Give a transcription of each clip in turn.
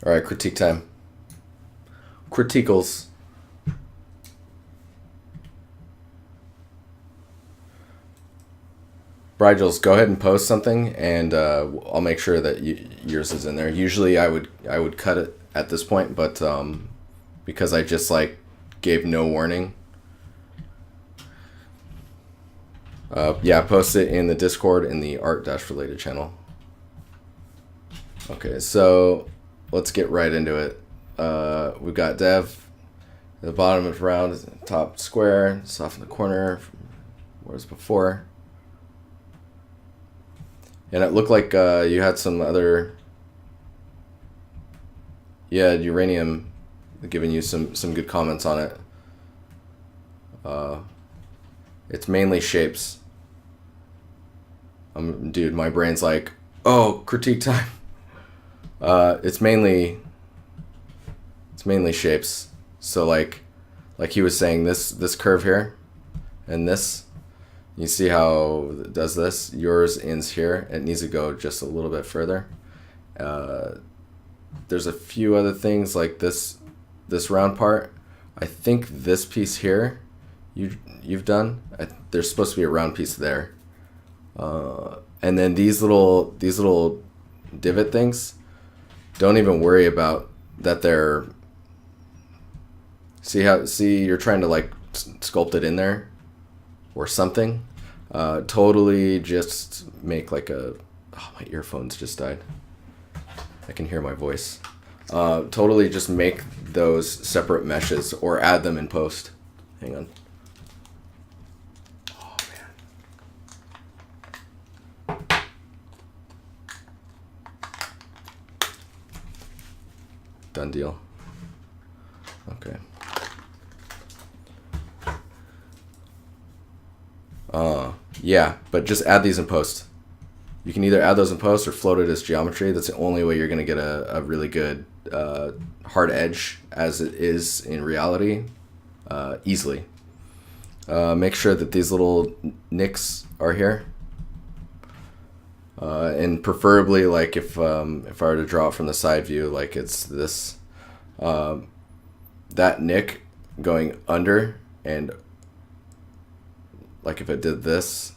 All right, critique time. Criticals. Brigels, go ahead and post something, and I'll make sure that yours is in there. Usually, I would cut it at this point, but because I just like gave no warning. Yeah, post it in the Discord in the art-related channel. Okay, so let's get right into it. We've got dev. The bottom is round, top square, soft in the corner, whereas before. And it looked like you had some other... Yeah, uranium giving you some good comments on it. It's mainly shapes. Dude, my brain's like, oh, critique time. It's mainly shapes. So like he was saying, this curve here and this, you see how it does this? Yours ends here. It needs to go just a little bit further. There's a few other things like this round part. I think this piece here you've done. There's supposed to be a round piece there. And then these little divot things, don't even worry about that. They're see you're trying to like sculpt it in there or something. Totally just make like a... Oh, my earphones just died. I can hear my voice. Totally just make those separate meshes or add them in post. Hang on. Oh, man. Done deal. Okay. Yeah, but just add these in post. You can either add those in post or float it as geometry. That's the only way you're going to get a really good hard edge as it is in reality easily. Make sure that these little nicks are here. And preferably, like if I were to draw it from the side view, like it's this, that nick going under, and like if it did this,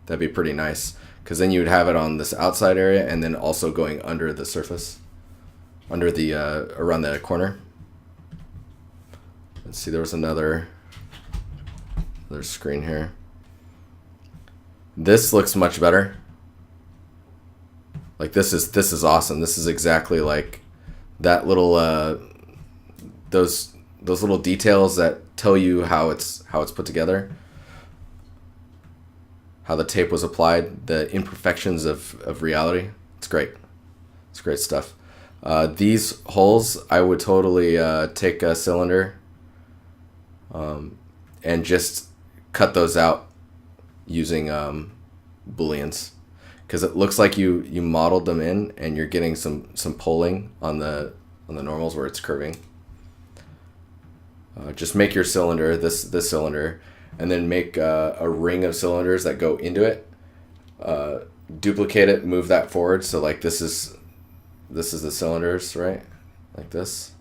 that'd be pretty nice. Because then you would have it on this outside area and then also going under the surface, under the, around the corner. Let's see, there was another screen here. This looks much better. Like this is awesome. This is exactly like that little, those little details that tell you how it's put together. How the tape was applied, the imperfections of reality. It's great. It's great stuff. These holes, I would totally take a cylinder and just cut those out using booleans, because it looks like you modeled them in and you're getting some pulling on the normals where it's curving. Just make your cylinder, this cylinder, and then make a ring of cylinders that go into it. Duplicate it, move that forward. So like this is the cylinders, right? Like this.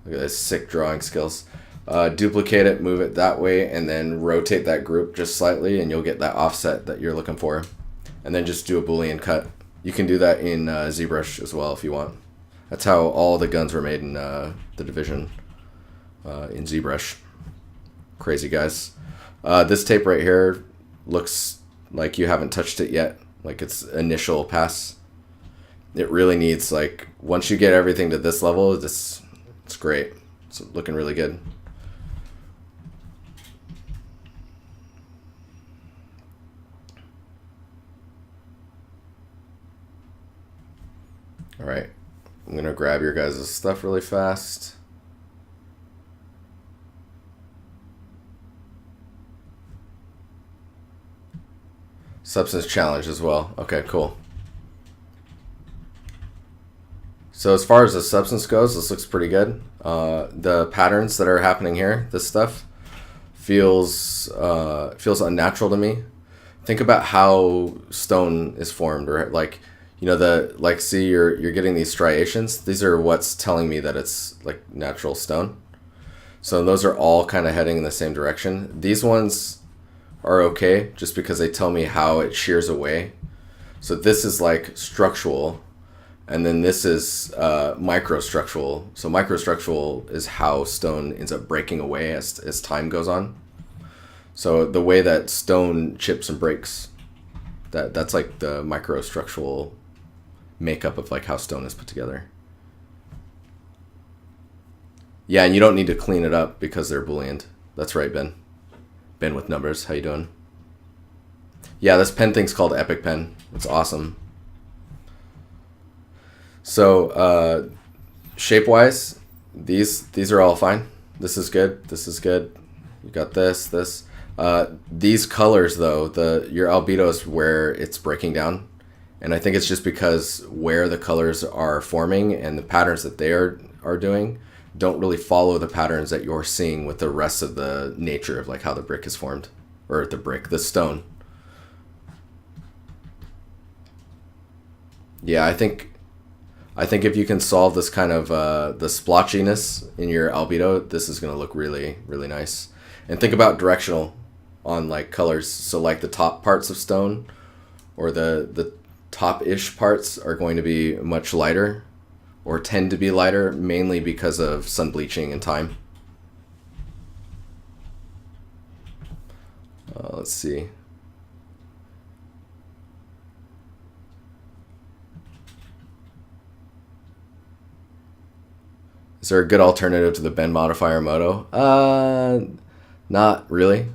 Look at this sick drawing skills. Duplicate it, move it that way, and then rotate that group just slightly, and you'll get that offset that you're looking for. And then just do a Boolean cut. You can do that in ZBrush as well if you want. That's how all the guns were made in the Division in ZBrush. Crazy guys. This tape right here looks like you haven't touched it yet. Like it's initial pass. It really needs, like, once you get everything to this level, it's great. It's looking really good. All right, I'm gonna grab your guys' stuff really fast. Substance challenge as well. Okay, cool. So as far as the substance goes, this looks pretty good. The patterns that are happening here, this stuff, feels unnatural to me. Think about how stone is formed, or like, You know, like, see, you're getting these striations. These are what's telling me that it's like natural stone. So those are all kind of heading in the same direction. These ones are okay just because they tell me how it shears away. So this is like structural, and then this is microstructural. So microstructural is how stone ends up breaking away as time goes on. So the way that stone chips and breaks, that's like the microstructural makeup of like how stone is put together. Yeah, and you don't need to clean it up because they're booleaned. That's right, Ben. Ben with numbers. How you doing? Yeah, this pen thing's called Epic Pen. It's awesome. So shape-wise, these are all fine. This is good. This is good. You got this. These colors though, your albedo is where it's breaking down. And I think it's just because where the colors are forming and the patterns that they are doing don't really follow the patterns that you're seeing with the rest of the nature of like how the brick is formed. Or the stone. Yeah, I think if you can solve this kind of the splotchiness in your albedo, this is going to look really, really nice. And think about directional on like colors. So like the top parts of stone or the top-ish parts are going to be much lighter or tend to be lighter, mainly because of sun bleaching and time. Let's see. Is there a good alternative to the bend modifier moto? Not really.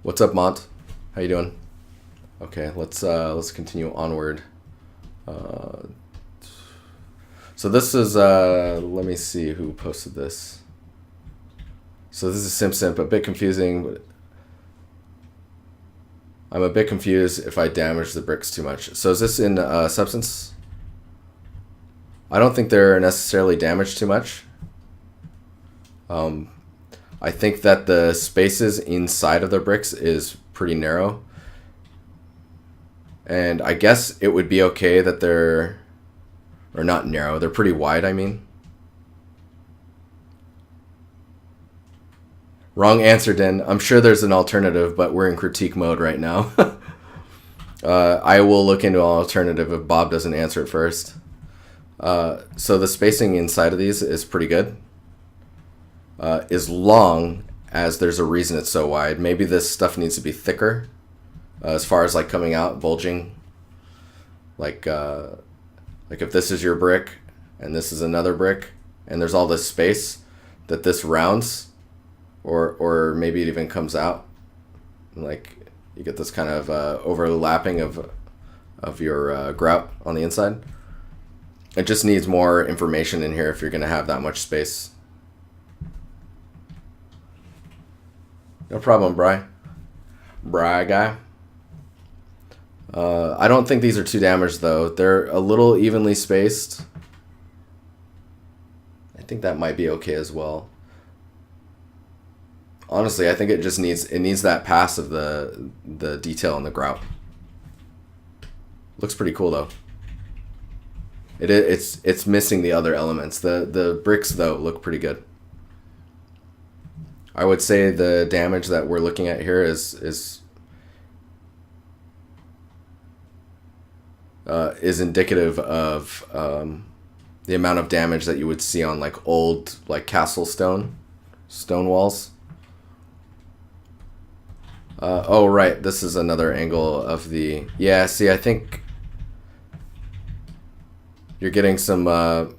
What's up, Mont? How you doing? Okay, let's continue onward. So this is let me see who posted this. So this is Simp, a bit confusing. But I'm a bit confused if I damage the bricks too much. So is this in Substance? I don't think they're necessarily damaged too much. I think that the spaces inside of the bricks is pretty narrow. And I guess it would be okay that they're, or not narrow, they're pretty wide, I mean. Wrong answer, Den. I'm sure there's an alternative, but we're in critique mode right now. I will look into an alternative if Bob doesn't answer it first. So the spacing inside of these is pretty good. As long as there's a reason it's so wide. Maybe this stuff needs to be thicker. As far as like coming out, bulging. Like if this is your brick and this is another brick and there's all this space that this rounds or maybe it even comes out. Like you get this kind of overlapping of your grout on the inside. It just needs more information in here if you're going to have that much space. No problem, Bri. Bri guy. I don't think these are too damaged, though. They're a little evenly spaced. I think that might be okay as well. Honestly, I think it just needs that pass of the detail in the grout. Looks pretty cool, though. It's missing the other elements. The bricks, though, look pretty good. I would say the damage that we're looking at here is indicative of the amount of damage that you would see on like old like castle stone walls. Oh right, this is another angle of the see. I think you're getting some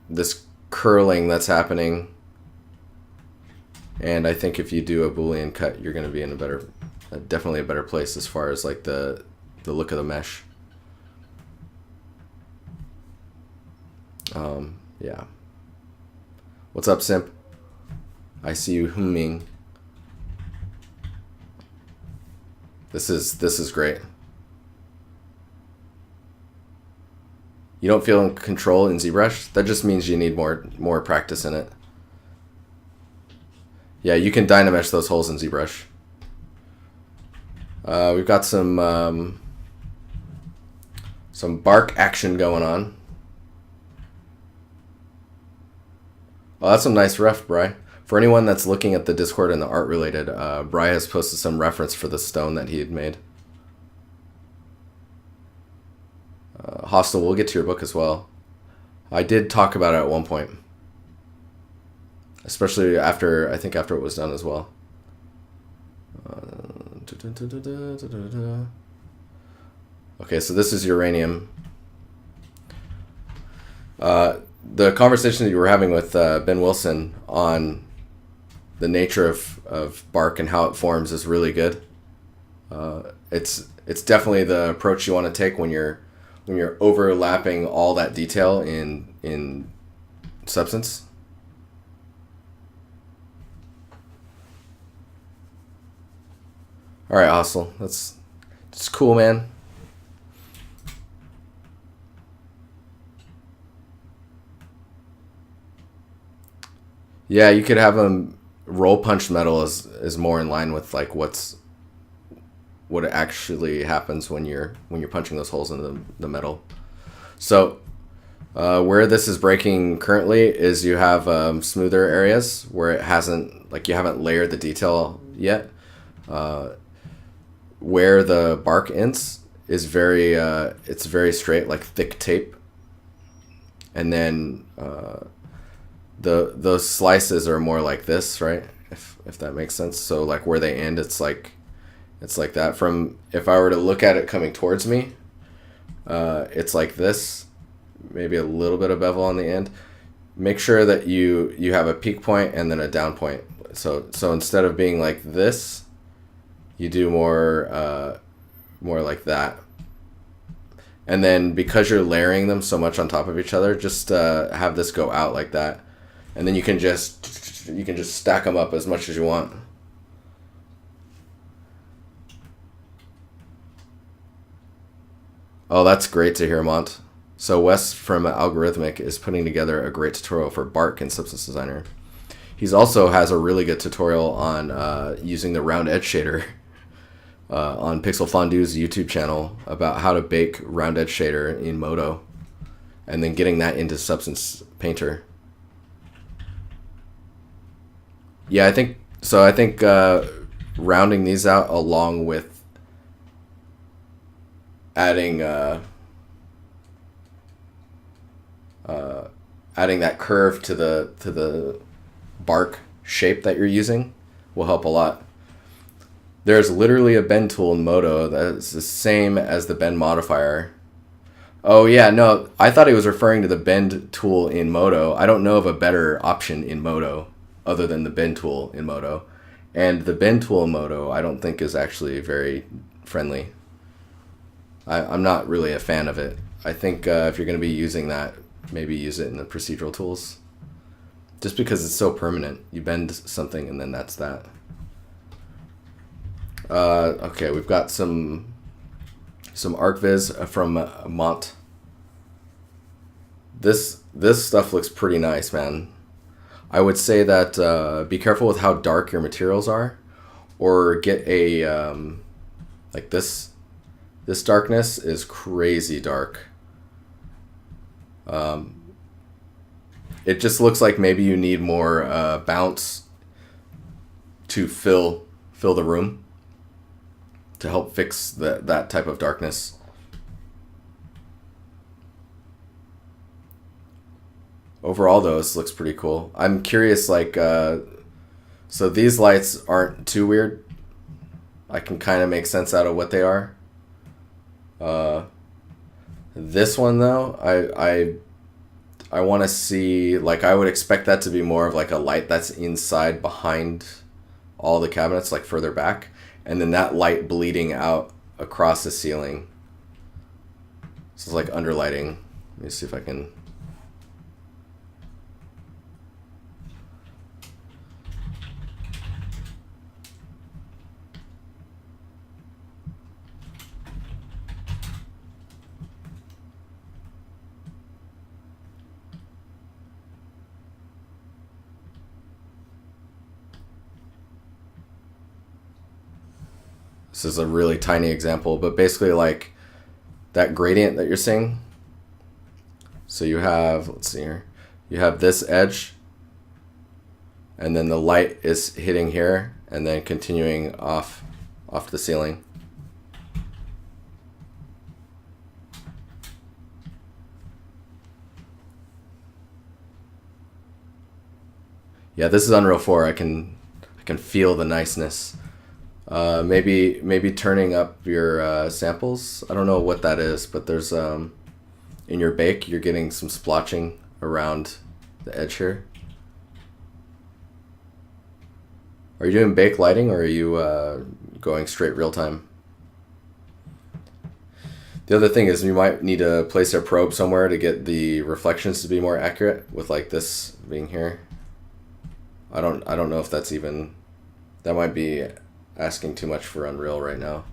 this curling that's happening. And I think if you do a Boolean cut, you're going to be in definitely a better place as far as like the look of the mesh. Yeah. What's up, Simp? I see you humming. This is great. You don't feel in control in ZBrush? That just means you need more practice in it. Yeah, you can dynamesh those holes in ZBrush. We've got some Some bark action going on. Oh, that's some nice ref, Bry. For anyone that's looking at the Discord and the art related, Bry has posted some reference for the stone that he had made. Hostile, we'll get to your book as well. I did talk about it at one point. Especially after, I think after it was done as well. Okay, so this is uranium. The conversation that you were having with Ben Wilson on the nature of bark and how it forms is really good. It's definitely the approach you want to take when you're overlapping all that detail in substance. All right, Hostile. That's cool, man. Yeah, you could have them roll punch metal is more in line with like what actually happens when you're punching those holes in the metal. So where this is breaking currently is you have smoother areas where it hasn't, like, you haven't layered the detail yet. Where the bark ends is it's very straight, like thick tape, and then those slices are more like this, right? If that makes sense. So like where they end, it's like that. From, if I were to look at it coming towards me, it's like this, maybe a little bit of bevel on the end. Make sure that you have a peak point and then a down point. So instead of being like this, you do more like that. And then because you're layering them so much on top of each other, just have this go out like that. And then you can just stack them up as much as you want. Oh, that's great to hear, Mont. So Wes from Algorithmic is putting together a great tutorial for bark in Substance Designer. He's also has a really good tutorial on using the round edge shader on Pixel Fondue's YouTube channel about how to bake round edge shader in Modo and then getting that into Substance Painter. Yeah, I think rounding these out along with adding that curve to the bark shape that you're using will help a lot. There's literally a bend tool in Modo that's the same as the bend modifier. Oh yeah, no, I thought he was referring to the bend tool in Modo. I don't know of a better option in Modo other than the bend tool in Modo. And the bend tool in Modo I don't think is actually very friendly. I'm not really a fan of it. I think if you're going to be using that, maybe use it in the procedural tools. Just because it's so permanent. You bend something and then that's that. Okay, we've got some ArcViz from Mont. This stuff looks pretty nice, man. I would say that be careful with how dark your materials are, or get a like this. This darkness is crazy dark. It just looks like maybe you need more bounce to fill the room to help fix that type of darkness. Overall, though, this looks pretty cool. I'm curious, like, so these lights aren't too weird. I can kind of make sense out of what they are. This one, though, I want to see, like, I would expect that to be more of like a light that's inside behind all the cabinets, like further back, and then that light bleeding out across the ceiling. This is like underlighting. Let me see if I can. This is a really tiny example, but basically, like, that gradient that you're seeing. So you have, let's see here, you have this edge, and then the light is hitting here and then continuing off the ceiling. Yeah, this is Unreal 4. I can feel the niceness. Maybe turning up your samples. I don't know what that is, but there's in your bake you're getting some splotching around the edge here. Are you doing bake lighting, or are you going straight real time? The other thing is you might need to place a probe somewhere to get the reflections to be more accurate, with like this being here. I don't know if that's even, that might be asking too much for Unreal right now.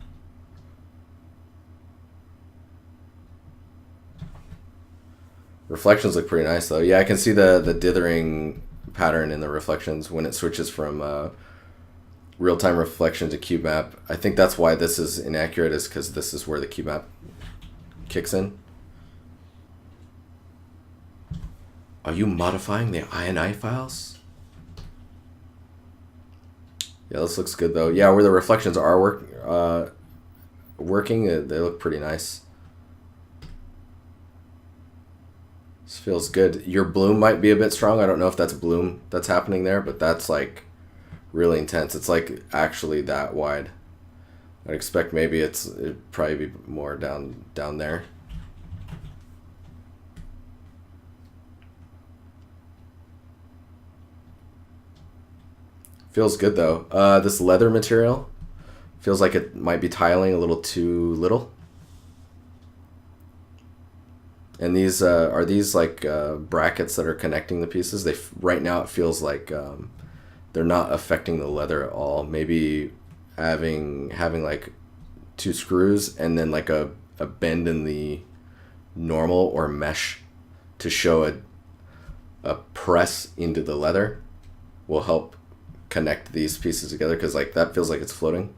Reflections look pretty nice though. Yeah, I can see the dithering pattern in the reflections when it switches from real-time reflection to cube map. I think that's why this is inaccurate, is because this is where the cube map kicks in. Are you modifying the INI files? Yeah, this looks good though. Yeah, where the reflections are working, they look pretty nice. This feels good. Your bloom might be a bit strong. I don't know if that's bloom that's happening there, but that's like really intense. It's like actually that wide. I'd expect maybe it'd probably be more down there. Feels good though. This leather material feels like it might be tiling a little too little. And these are these like brackets that are connecting the pieces. Right now it feels like they're not affecting the leather at all. Maybe having like 2 screws and then like a bend in the normal or mesh to show a press into the leather will help connect these pieces together, because like that feels like it's floating.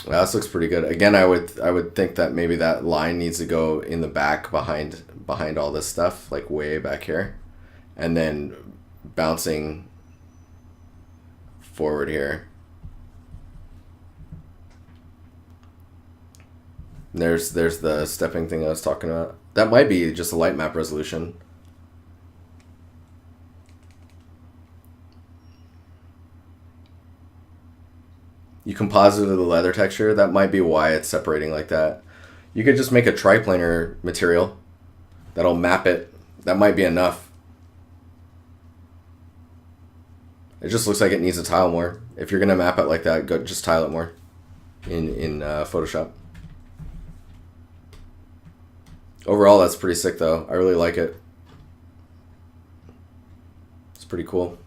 Well, this looks pretty good. Again, I would think that maybe that line needs to go in the back behind all this stuff, like way back here, and then bouncing forward here. There's the stepping thing I was talking about. That might be just a light map resolution. You composited the leather texture. That might be why it's separating like that. You could just make a triplanar material that'll map it. That might be enough. It just looks like it needs to tile more. If you're gonna map it like that, go just tile it more in Photoshop. Overall, that's pretty sick though. I really like it. It's pretty cool.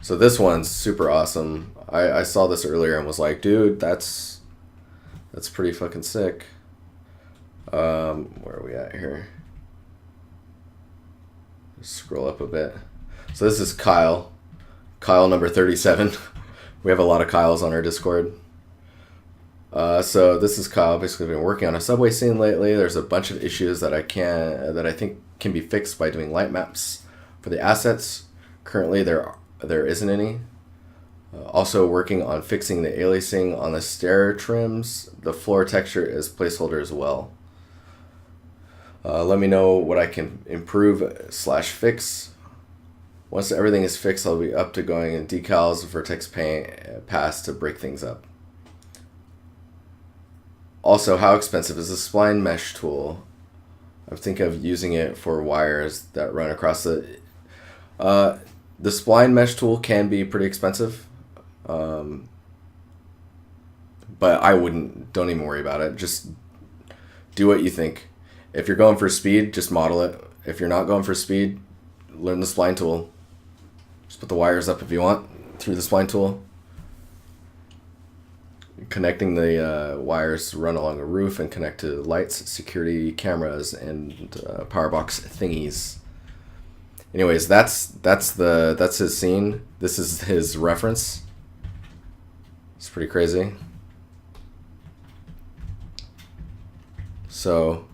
So this one's super awesome. I saw this earlier and was like, dude, that's pretty fucking sick. Where are we at here? Just scroll up a bit. So this is Kyle number 37. We have a lot of Kyles on our Discord. So this is Kyle. Basically been working on a subway scene lately. There's a bunch of issues that I think can be fixed by doing light maps for the assets. Currently there isn't any. Also working on fixing the aliasing on the stair trims. The floor texture is placeholder as well. Let me know what I can improve / fix. Once everything is fixed, I'll be up to going in decals, vertex paint, pass to break things up. Also, how expensive is the spline mesh tool? I'm thinking of using it for wires that run across the spline mesh tool can be pretty expensive. But don't even worry about it. Just do what you think. If you're going for speed, just model it. If you're not going for speed, learn the spline tool. Just put the wires up if you want through the spline tool. Connecting the wires run along a roof and connect to lights, security cameras, and power box thingies. Anyways, that's his scene. This is his reference. It's pretty crazy. So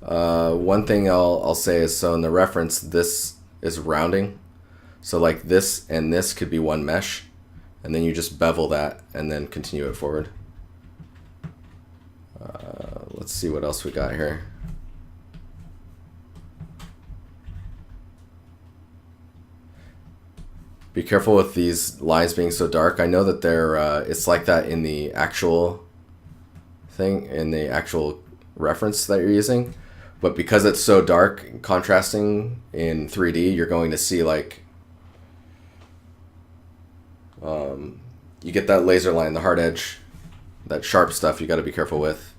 one thing I'll say is, so in the reference, this is rounding. So like this and this could be one mesh, and then you just bevel that and then continue it forward. Let's see what else we got here. Be careful with these lines being so dark. I know that they're it's like that in the actual thing, in the actual reference that you're using, but because it's so dark and contrasting in 3D, you're going to see like you get that laser line, the hard edge, that sharp stuff you got to be careful with.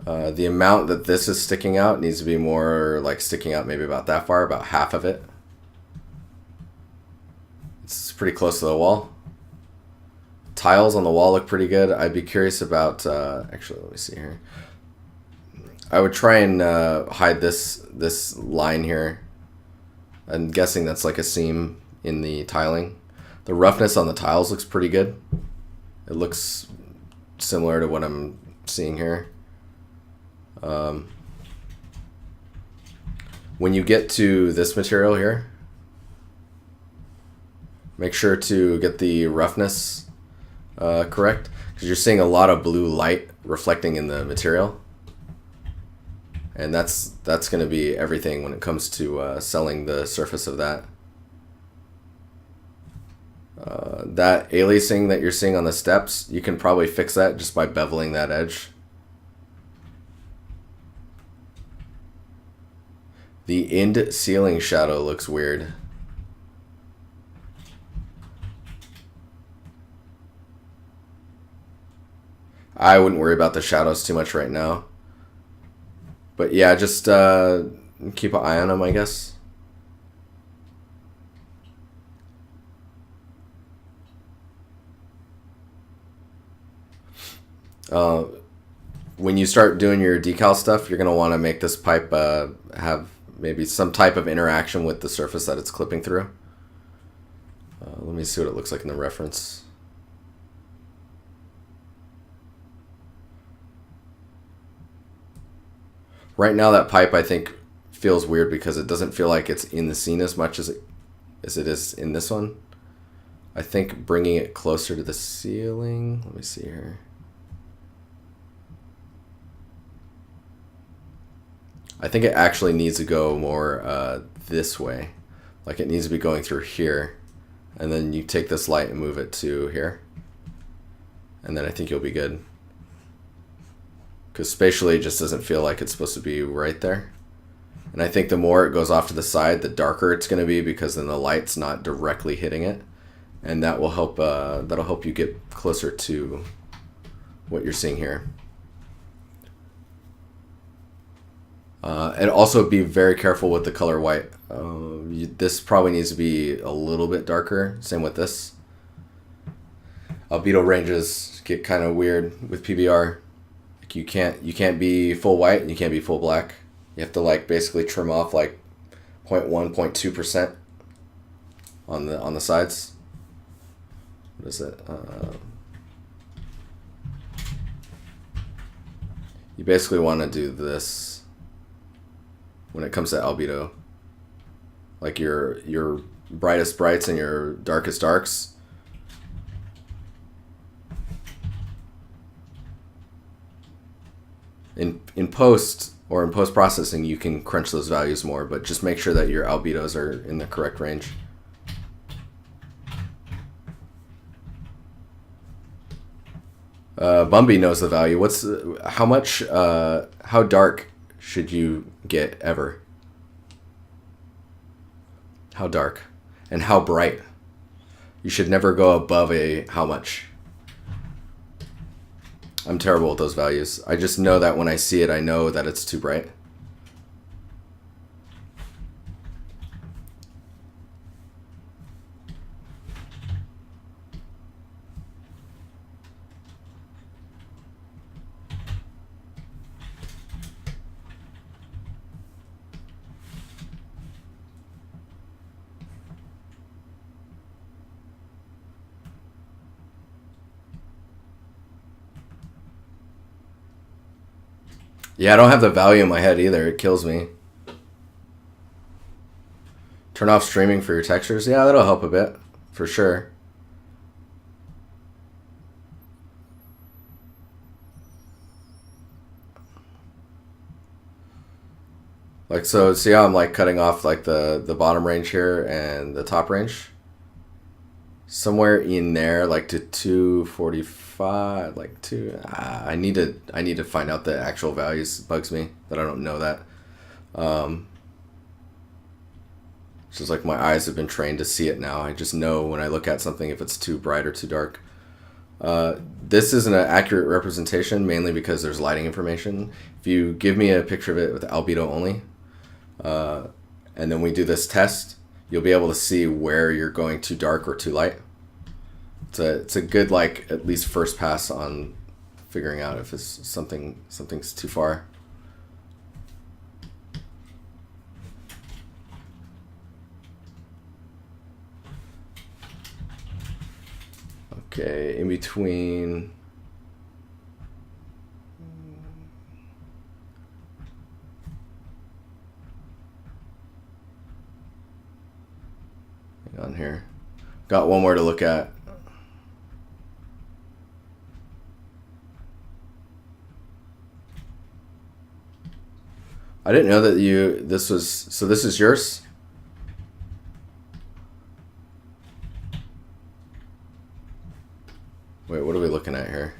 The amount that this is sticking out needs to be more like sticking out maybe about that far, about half of it. It's pretty close to the wall. Tiles on the wall look pretty good. I'd be curious about, actually, let me see here. I would try and hide this line here. I'm guessing that's like a seam in the tiling. The roughness on the tiles looks pretty good. It looks similar to what I'm seeing here. When you get to this material here, make sure to get the roughness correct, because you're seeing a lot of blue light reflecting in the material, and that's going to be everything when it comes to selling the surface of that. That aliasing that you're seeing on the steps, you can probably fix that just by beveling that edge. The end ceiling shadow looks weird. I wouldn't worry about the shadows too much right now. But yeah, just keep an eye on them, I guess. When you start doing your decal stuff, you're going to want to make this pipe have maybe some type of interaction with the surface that it's clipping through. Let me see what it looks like in the reference. Right now that pipe, I think, feels weird because it doesn't feel like it's in the scene as much as it is in this one. I think bringing it closer to the ceiling, let me see here. I think it actually needs to go more this way. Like it needs to be going through here. And then you take this light and move it to here. And then I think you'll be good. Because spatially it just doesn't feel like it's supposed to be right there. And I think the more it goes off to the side, the darker it's going to be, because then the light's not directly hitting it. And that will help, that'll help you get closer to what you're seeing here. And also be very careful with the color white. This probably needs to be a little bit darker. Same with this. Albedo ranges get kind of weird with PBR. Like you can't be full white and you can't be full black. You have to like basically trim off like 0.1, 0.2% on the sides. What is it? You basically want to do this when it comes to albedo. Like your brightest brights and your darkest darks. In post or in post processing, you can crunch those values more, but just make sure that your albedos are in the correct range. Bumby knows the value. How dark should you get ever? How dark and how bright? You should never go above a how much. I'm terrible with those values. I just know that when I see it, I know that it's too bright. Yeah, I don't have the value in my head either. It kills me. Turn off streaming for your textures. Yeah, that'll help a bit. For sure. Like, so see how I'm like cutting off like the bottom range here and the top range? Somewhere in there, like to 245, like I need to find out the actual values. It bugs me that I don't know that. It's just like my eyes have been trained to see it now. I just know when I look at something if it's too bright or too dark. This isn't an accurate representation, mainly because there's lighting information. If you give me a picture of it with albedo only, and then we do this test, you'll be able to see where you're going too dark or too light. It's a good, like, at least first pass on figuring out if it's something's too far. Okay, in between. Hang on here. Got one more to look at. I didn't know that this is yours? Wait, what are we looking at here?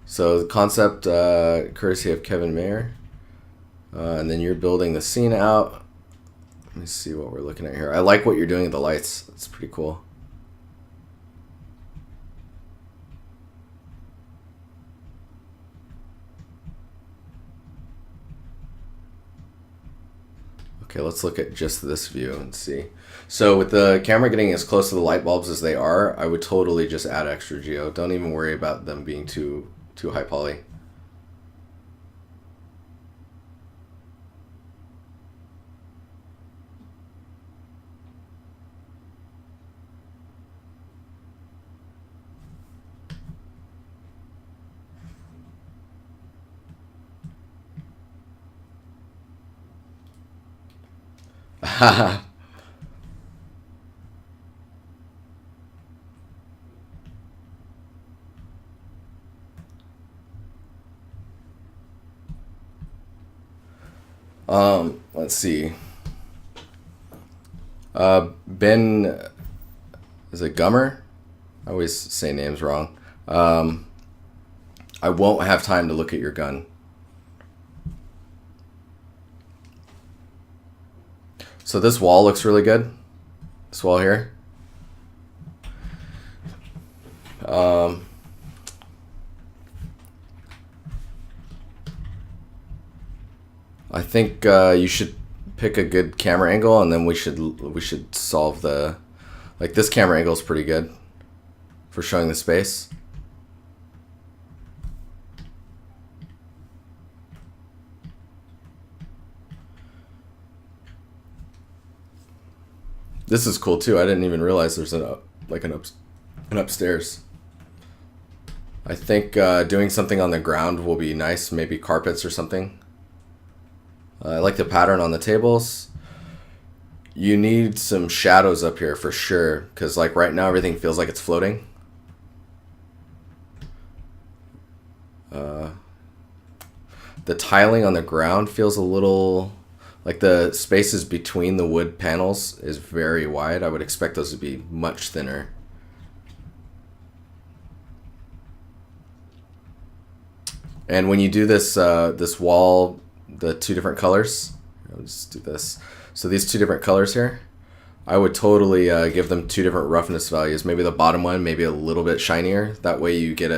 So the concept, courtesy of Kevin Mayer. And then you're building the scene out. Let me see what we're looking at here. I like what you're doing with the lights. It's pretty cool. Okay, let's look at just this view and see. So with the camera getting as close to the light bulbs as they are, I would totally just add extra geo. Don't even worry about them being too high poly. Let's see. Ben, is it Gummer? I always say names wrong. I won't have time to look at your gun. So this wall looks really good. This wall here. I think you should pick a good camera angle, and then we should solve the, like, this camera angle is pretty good for showing the space. This is cool too. I didn't even realize there's an upstairs. I think doing something on the ground will be nice, maybe carpets or something. I like the pattern on the tables. You need some shadows up here for sure, because like right now everything feels like it's floating. The tiling on the ground feels a little, like the spaces between the wood panels is very wide. I would expect those to be much thinner. And when you do this this wall, the two different colors, I'll just do this. So these two different colors here, I would totally give them two different roughness values. Maybe the bottom one, maybe a little bit shinier. That way you get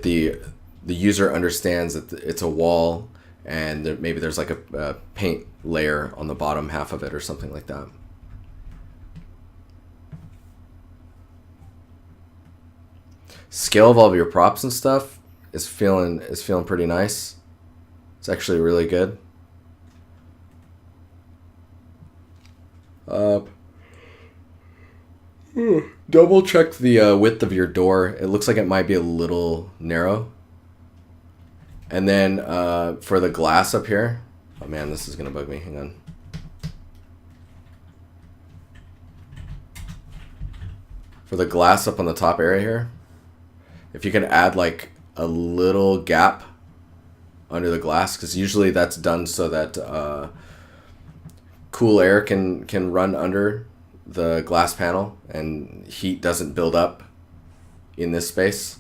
the user understands that it's a wall, and maybe there's like a paint layer on the bottom half of it or something like that. Scale of all of your props and stuff is feeling pretty nice. It's actually really good. Double check the width of your door. It looks like it might be a little narrow. And then for the glass up here, oh man, this is gonna bug me. Hang on. For the glass up on the top area here, if you can add like a little gap under the glass, because usually that's done so that cool air can run under the glass panel and heat doesn't build up in this space.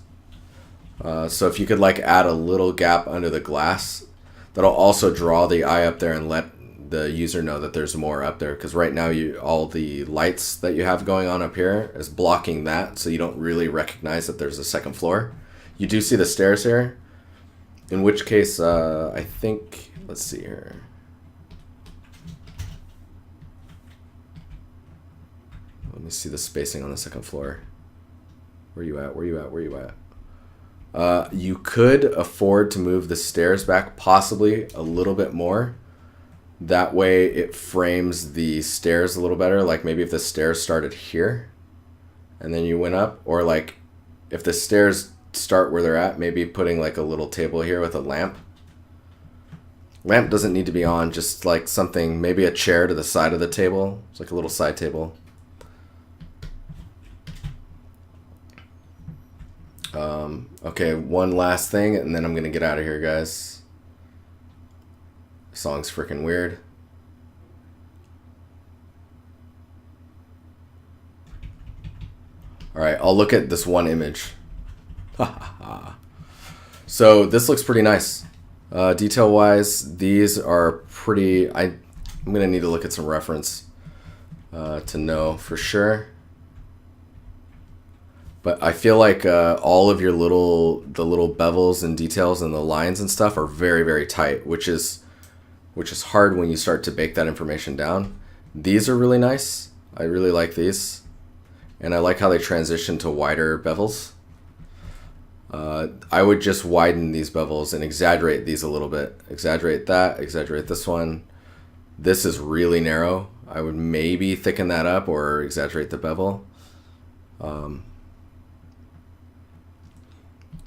So if you could like add a little gap under the glass, that'll also draw the eye up there and let the user know that there's more up there, because right now all the lights that you have going on up here is blocking that, so you don't really recognize that there's a second floor. You do see the stairs here, in which case I think, let's see here. Let me see the spacing on the second floor. Where you at? Where you at? Where you at? You could afford to move the stairs back possibly a little bit more. That way it frames the stairs a little better. Like maybe if the stairs started here and then you went up, or like if the stairs start where they're at, maybe putting like a little table here with a lamp. Lamp doesn't need to be on, just like something, maybe a chair to the side of the table. It's like a little side table. Okay, one last thing and then I'm gonna get out of here, guys. Song's freaking weird. Alright, I'll look at this one image. So this looks pretty nice. Detail wise, these are pretty, I'm gonna need to look at some reference to know for sure. But I feel like all of your the little bevels and details and the lines and stuff are very, very tight, which is hard when you start to bake that information down. These are really nice. I really like these. And I like how they transition to wider bevels. I would just widen these bevels and exaggerate these a little bit. Exaggerate that, exaggerate this one. This is really narrow. I would maybe thicken that up or exaggerate the bevel.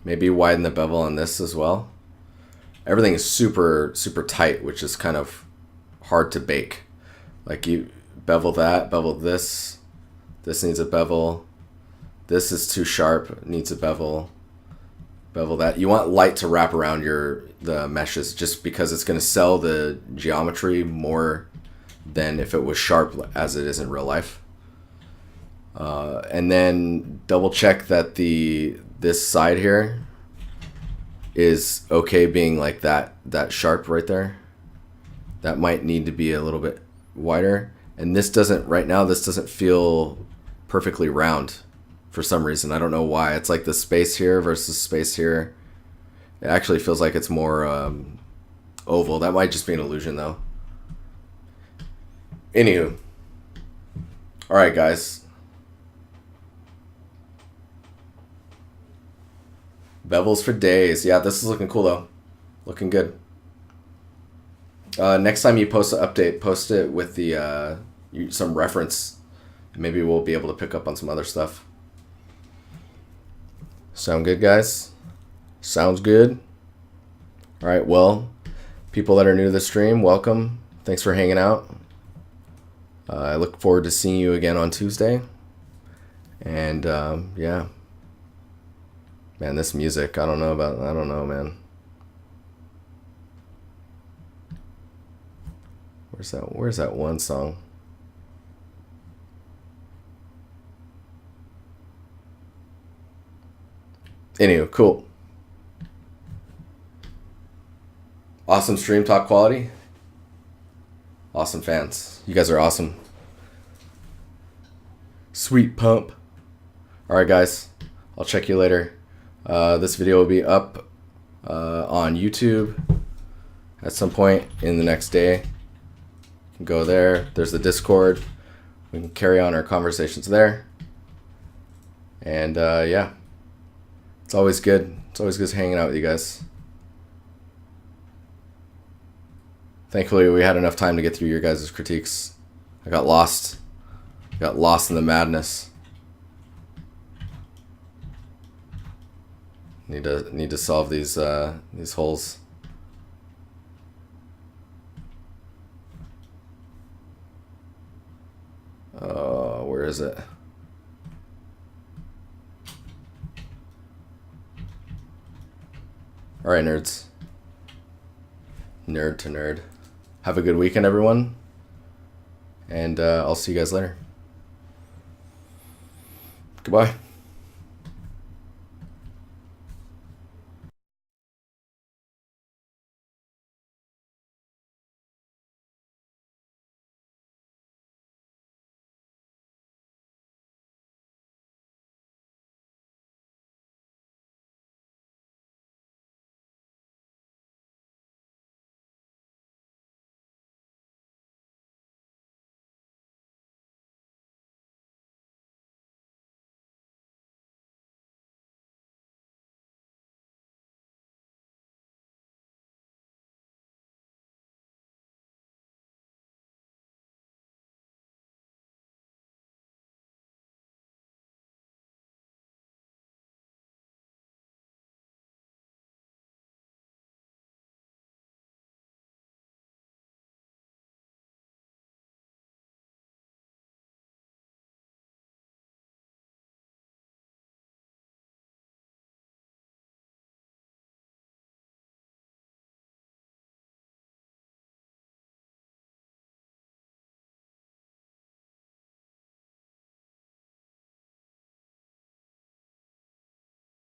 Maybe widen the bevel on this as well. Everything is super, super tight, which is kind of hard to bake. Like you bevel that, bevel this. This needs a bevel. This is too sharp, needs a bevel. Bevel that. You want light to wrap around the meshes, just because it's going to sell the geometry more than if it was sharp as it is in real life. And then double check that this side here is okay being like that sharp right there. That might need to be a little bit wider. And this doesn't, right now, this doesn't feel perfectly round for some reason. I don't know why. It's like the space here versus space here. It actually feels like it's more oval. That might just be an illusion though. Anywho. Alright guys. Bevels for days. Yeah, this is looking cool though. Looking good. Next time you post an update, post it with the some reference. Maybe we'll be able to pick up on some other stuff. Sound good, guys? Sounds good? Alright, well, people that are new to the stream, welcome. Thanks for hanging out. I look forward to seeing you again on Tuesday. And, yeah. Man, this music, I don't know, man. Where's that one song? Anyway, cool. Awesome stream, top quality. Awesome fans. You guys are awesome. Sweet pump. Alright guys, I'll check you later. This video will be up on YouTube at some point in the next day. You can go there. There's the Discord. We can carry on our conversations there. And yeah, it's always good. It's always good hanging out with you guys. Thankfully, we had enough time to get through your guys' critiques. I got lost. Got lost in the madness. Need to solve these holes. Where is it? All right, nerds. Nerd to nerd. Have a good weekend, everyone. And I'll see you guys later. Goodbye.